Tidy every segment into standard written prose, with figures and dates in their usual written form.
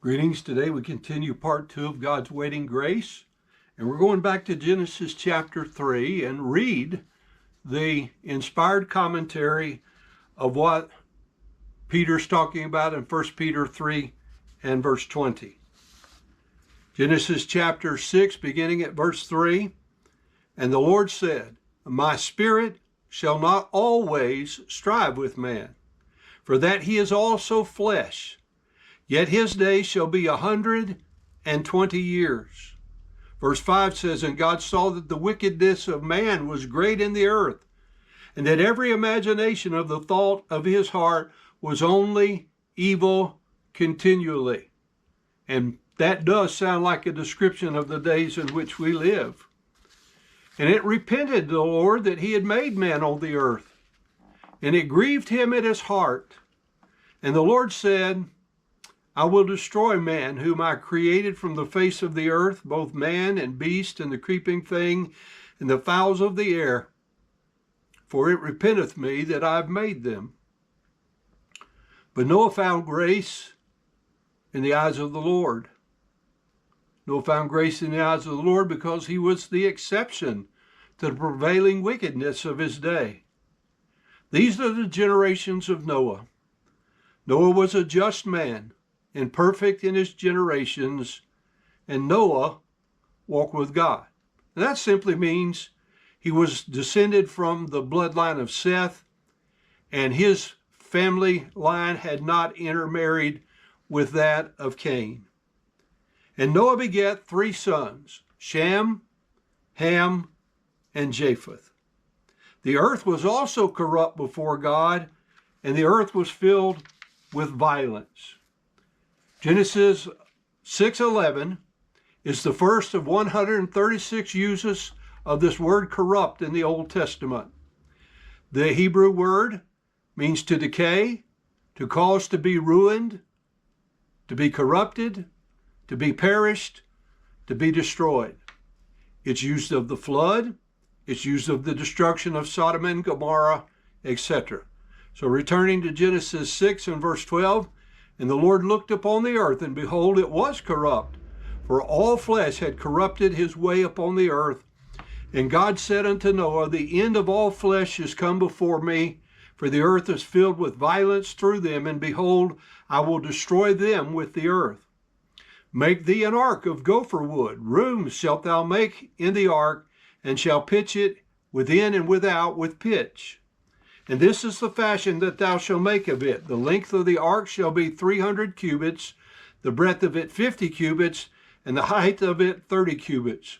Greetings. Today we continue part 2 of God's Waiting Grace, and we're going back to Genesis chapter 3 and read the inspired commentary of what Peter's talking about in 1 Peter 3 and verse 20. Genesis chapter 6, beginning at verse 3, "And the Lord said, My spirit shall not always strive with man, for that he is also flesh. Yet his days shall be 120 years. Verse 5 says, "And God saw that the wickedness of man was great in the earth, and that every imagination of the thought of his heart was only evil continually." And that does sound like a description of the days in which we live. "And it repented the Lord that he had made man on the earth, and it grieved him at his heart. And the Lord said, I will destroy man, whom I created from the face of the earth, both man and beast, and the creeping thing, and the fowls of the air. For it repenteth me that I have made them. But Noah found grace in the eyes of the Lord." Noah found grace in the eyes of the Lord because he was the exception to the prevailing wickedness of his day. These are the generations of Noah. Noah was a just man, and perfect in his generations, and Noah walked with God. And that simply means he was descended from the bloodline of Seth, and his family line had not intermarried with that of Cain. "And Noah begat 3 sons, Shem, Ham, and Japheth. The earth was also corrupt before God, and the earth was filled with violence." Genesis 6:11 is the first of 136 uses of this word corrupt in the Old Testament. The Hebrew word means to decay, to cause to be ruined, to be corrupted, to be perished, to be destroyed. It's used of the flood, it's used of the destruction of Sodom and Gomorrah, etc. So returning to Genesis 6 and verse 12, "And the Lord looked upon the earth, and behold, it was corrupt, for all flesh had corrupted his way upon the earth. And God said unto Noah, The end of all flesh is come before me, for the earth is filled with violence through them, and behold, I will destroy them with the earth. Make thee an ark of gopher wood. Rooms shalt thou make in the ark, and shall pitch it within and without with pitch. And this is the fashion that thou shalt make of it. The length of the ark shall be 300 cubits, the breadth of it 50 cubits, and the height of it 30 cubits.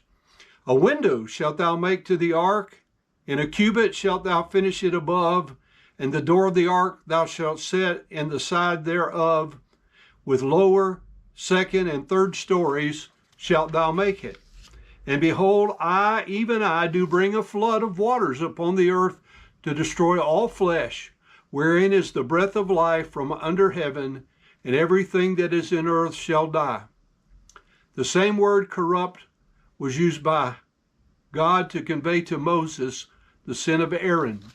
A window shalt thou make to the ark, in a cubit shalt thou finish it above, and the door of the ark thou shalt set in the side thereof. With lower, second, and third stories shalt thou make it. And behold, I, even I, do bring a flood of waters upon the earth, to destroy all flesh, wherein is the breath of life from under heaven, and everything that is in earth shall die." The same word corrupt was used by God to convey to Moses the sin of Aaron.